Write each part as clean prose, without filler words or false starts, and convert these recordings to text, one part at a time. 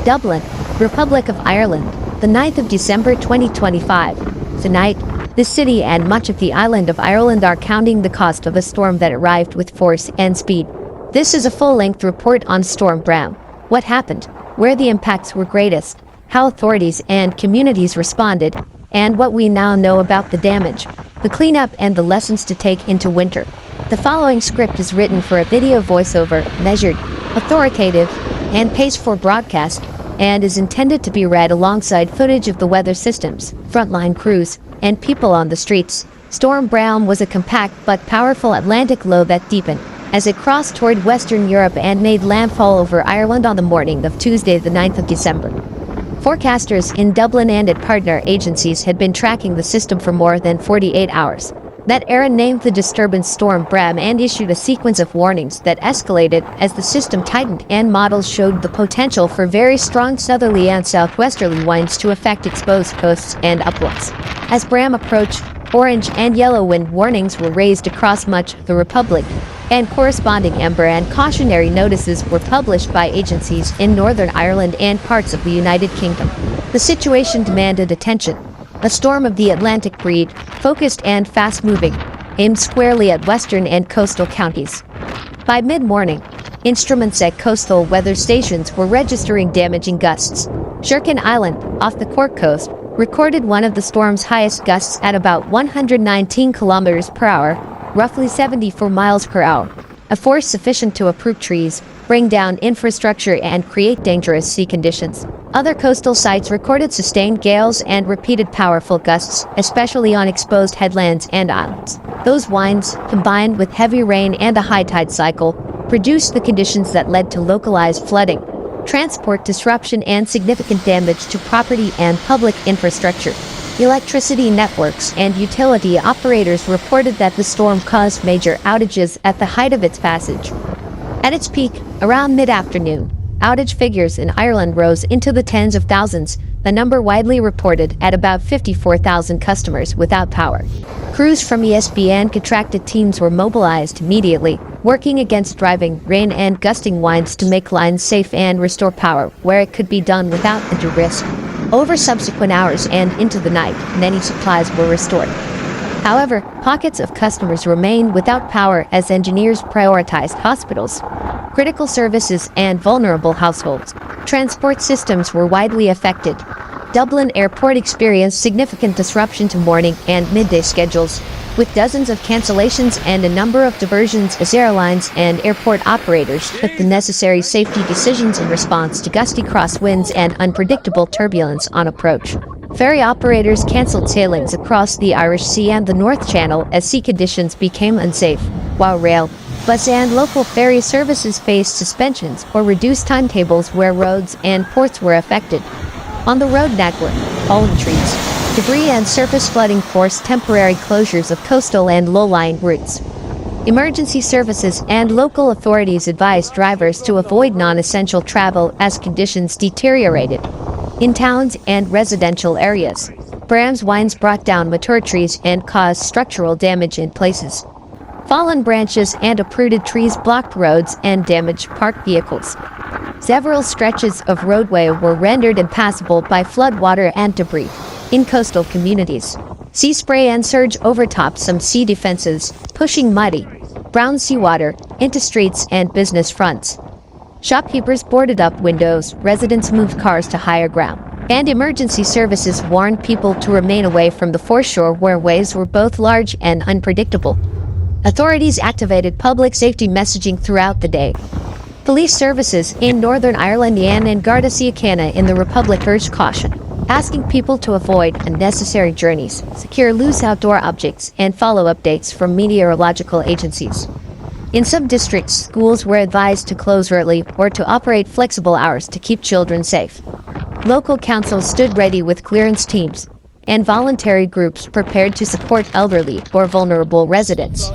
Dublin, Republic of Ireland, the 9th of December 2025. Tonight, the city and much of the island of Ireland are counting the cost of a storm that arrived with force and speed. This is a full-length report on Storm Bram. What happened, where the impacts were greatest, how authorities and communities responded, and what we now know about the damage, the cleanup and the lessons to take into winter. The following script is written for a video voiceover, measured, authoritative, and paced for broadcast, and is intended to be read alongside footage of the weather systems, frontline crews, and people on the streets. Storm Bram was a compact but powerful Atlantic low that deepened as it crossed toward Western Europe and made landfall over Ireland on the morning of Tuesday, the 9th of December. Forecasters in Dublin and its partner agencies had been tracking the system for more than 48 hours. That Éireann named the disturbance Storm Bram and issued a sequence of warnings that escalated as the system tightened, and models showed the potential for very strong southerly and southwesterly winds to affect exposed coasts and uplands. As Bram approached, orange and yellow wind warnings were raised across much of the Republic, and corresponding amber and cautionary notices were published by agencies in Northern Ireland and parts of the United Kingdom. The situation demanded attention. A storm of the Atlantic breed, focused and fast-moving, aimed squarely at western and coastal counties. By mid-morning, instruments at coastal weather stations were registering damaging gusts. Éireann Island, off the Cork coast, recorded one of the storm's highest gusts at about 119 kilometers per hour, roughly 74 miles per hour, a force sufficient to uproot trees, bring down infrastructure, and create dangerous sea conditions. Other coastal sites recorded sustained gales and repeated powerful gusts, especially on exposed headlands and islands. Those winds, combined with heavy rain and a high tide cycle, produced the conditions that led to localized flooding, transport disruption, and significant damage to property and public infrastructure. Electricity networks and utility operators reported that the storm caused major outages at the height of its passage. At its peak, around mid-afternoon, outage figures in Ireland rose into the tens of thousands, the number widely reported at about 54,000 customers without power. Crews from ESB and contracted teams were mobilized immediately, working against driving rain and gusting winds to make lines safe and restore power where it could be done without undue risk. Over subsequent hours and into the night, many supplies were restored. However, pockets of customers remained without power as engineers prioritized hospitals, critical services, and vulnerable households. Transport systems were widely affected. Dublin Airport experienced significant disruption to morning and midday schedules, with dozens of cancellations and a number of diversions as airlines and airport operators took the necessary safety decisions in response to gusty crosswinds and unpredictable turbulence on approach. Ferry operators canceled sailings across the Irish Sea and the North Channel as sea conditions became unsafe, while rail, bus, and local ferry services faced suspensions or reduced timetables where roads and ports were affected. On the road network, fallen trees, debris, and surface flooding forced temporary closures of coastal and low-lying routes. Emergency services and local authorities advised drivers to avoid non-essential travel as conditions deteriorated. In towns and residential areas, Bram's winds brought down mature trees and caused structural damage in places. Fallen branches and uprooted trees blocked roads and damaged parked vehicles. Several stretches of roadway were rendered impassable by floodwater and debris. In coastal communities, sea spray and surge overtopped some sea defenses, pushing muddy, brown seawater into streets and business fronts. Shopkeepers boarded up windows, residents moved cars to higher ground, and emergency services warned people to remain away from the foreshore where waves were both large and unpredictable. Authorities activated public safety messaging throughout the day. Police services in Northern Ireland and Garda Síochána in the Republic urged caution, asking people to avoid unnecessary journeys, secure loose outdoor objects, and follow updates from meteorological agencies. In some districts, schools were advised to close early or to operate flexible hours to keep children safe. Local councils stood ready with clearance teams, and voluntary groups prepared to support elderly or vulnerable residents.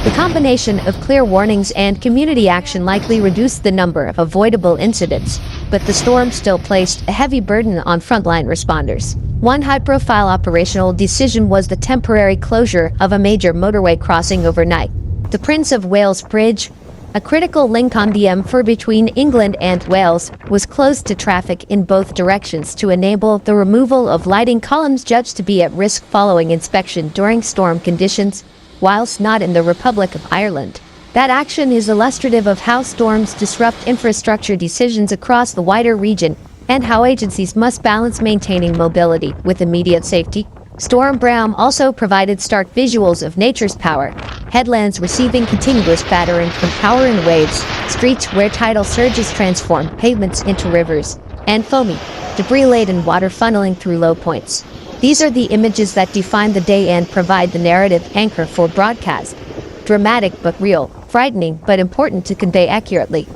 The combination of clear warnings and community action likely reduced the number of avoidable incidents, but the storm still placed a heavy burden on frontline responders. One high-profile operational decision was the temporary closure of a major motorway crossing overnight. The Prince of Wales Bridge, A critical link on the M4 between England and Wales was closed to traffic in both directions to enable the removal of lighting columns judged to be at risk following inspection during storm conditions, whilst not in the Republic of Ireland. That action is illustrative of how storms disrupt infrastructure decisions across the wider region and how agencies must balance maintaining mobility with immediate safety. Storm Bram also provided stark visuals of nature's power, headlands receiving continuous battering from power and waves, streets where tidal surges transform pavements into rivers, and foamy, debris-laden water funneling through low points. These are the images that define the day and provide the narrative anchor for broadcast. Dramatic but real, frightening but important to convey accurately.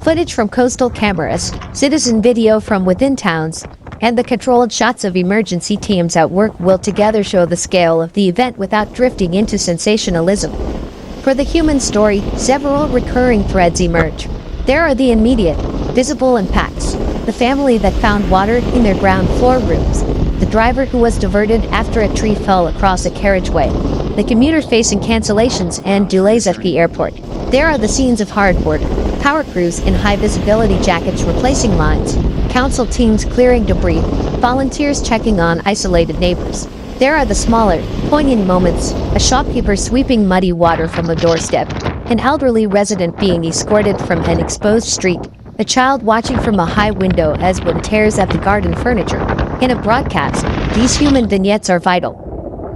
Footage from coastal cameras, citizen video from within towns, and the controlled shots of emergency teams at work will together show the scale of the event without drifting into sensationalism. For the human story, several recurring threads emerge. There are the immediate, visible impacts. The family that found water in their ground floor rooms. The driver who was diverted after a tree fell across a carriageway. The commuter facing cancellations and delays at the airport. There are the scenes of hard work. Power crews in high-visibility jackets replacing lines. Council teams clearing debris, volunteers checking on isolated neighbors. There are the smaller, poignant moments, a shopkeeper sweeping muddy water from a doorstep, an elderly resident being escorted from an exposed street, a child watching from a high window as one tears at the garden furniture. In a broadcast, these human vignettes are vital.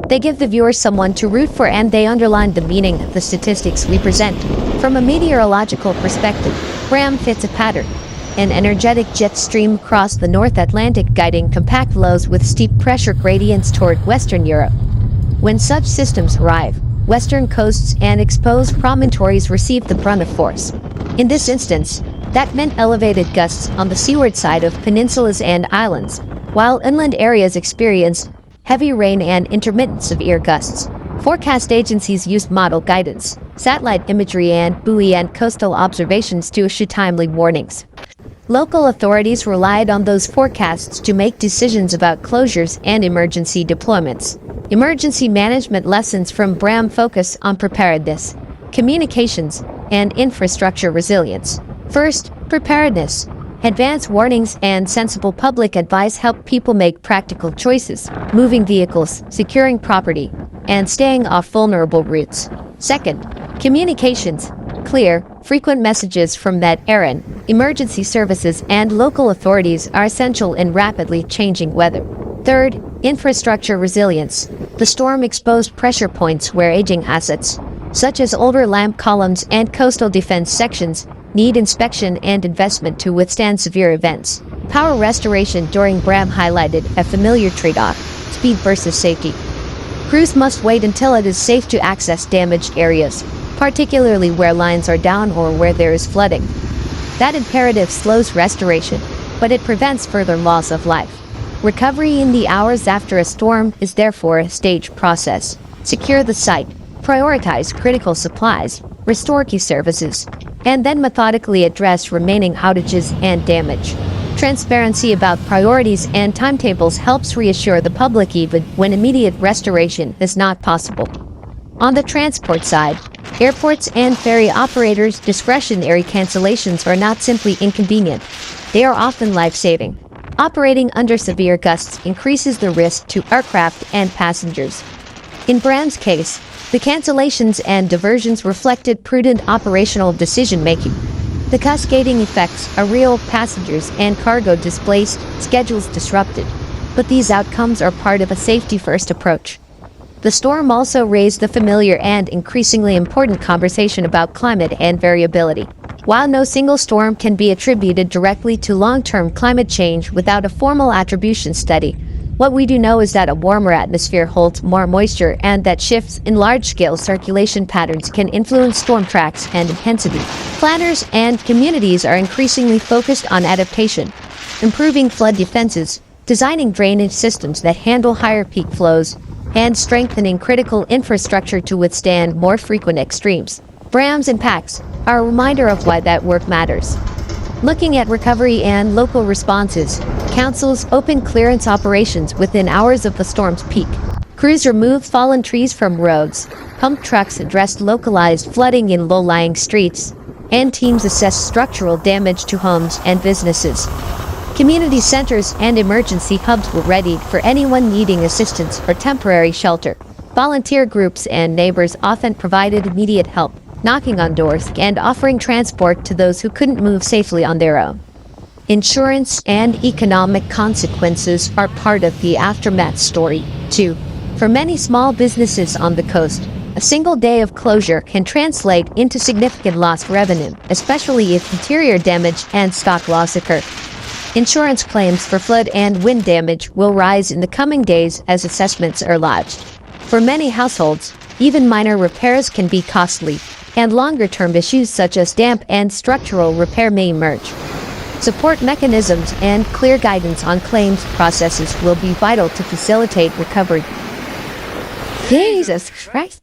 They give the viewer someone to root for and they underline the meaning the statistics represent. From a meteorological perspective, Bram fits a pattern. An energetic jet stream across the North Atlantic guiding compact flows with steep pressure gradients toward Western Europe. When such systems arrive, western coasts and exposed promontories receive the brunt of force. In this instance, that meant elevated gusts on the seaward side of peninsulas and islands, while inland areas experienced heavy rain and intermittent severe gusts. Forecast agencies used model guidance, satellite imagery and buoy and coastal observations to issue timely warnings. Local authorities relied on those forecasts to make decisions about closures and emergency deployments. Emergency management lessons from Bram focus on preparedness, communications, and infrastructure resilience. First, preparedness. Advance warnings and sensible public advice help people make practical choices, moving vehicles, securing property, and staying off vulnerable routes. Second, communications. Clear, frequent messages from Éireann, emergency services, and local authorities are essential in rapidly changing weather. Third, infrastructure resilience. The storm exposed pressure points where aging assets, such as older lamp columns and coastal defense sections, need inspection and investment to withstand severe events. Power restoration during Bram highlighted a familiar trade-off: speed versus safety. Crews must wait until it is safe to access damaged areas, particularly where lines are down or where there is flooding. That imperative slows restoration, but it prevents further loss of life. Recovery in the hours after a storm is therefore a staged process. Secure the site, prioritize critical supplies, restore key services, and then methodically address remaining outages and damage. Transparency about priorities and timetables helps reassure the public even when immediate restoration is not possible. On the transport side, airports and ferry operators' discretionary cancellations are not simply inconvenient, they are often life-saving. Operating under severe gusts increases the risk to aircraft and passengers. In Bram's case, the cancellations and diversions reflected prudent operational decision-making. The cascading effects are real: passengers and cargo displaced, schedules disrupted. But these outcomes are part of a safety-first approach. The storm also raised the familiar and increasingly important conversation about climate and variability. While no single storm can be attributed directly to long-term climate change without a formal attribution study, what we do know is that a warmer atmosphere holds more moisture and that shifts in large-scale circulation patterns can influence storm tracks and intensity. Planners and communities are increasingly focused on adaptation, improving flood defenses, designing drainage systems that handle higher peak flows, and strengthening critical infrastructure to withstand more frequent extremes. Bram's impacts are a reminder of why that work matters. Looking at recovery and local responses, councils opened clearance operations within hours of the storm's peak. Crews removed fallen trees from roads, pump trucks addressed localized flooding in low-lying streets, and teams assess structural damage to homes and businesses. Community centers and emergency hubs were readied for anyone needing assistance or temporary shelter. Volunteer groups and neighbors often provided immediate help, knocking on doors and offering transport to those who couldn't move safely on their own. Insurance and economic consequences are part of the aftermath story, too. For many small businesses on the coast, a single day of closure can translate into significant lost revenue, especially if interior damage and stock loss occur. Insurance claims for flood and wind damage will rise in the coming days as assessments are lodged. For many households, even minor repairs can be costly, and longer-term issues such as damp and structural repair may emerge. Support mechanisms and clear guidance on claims processes will be vital to facilitate recovery. Jesus Christ!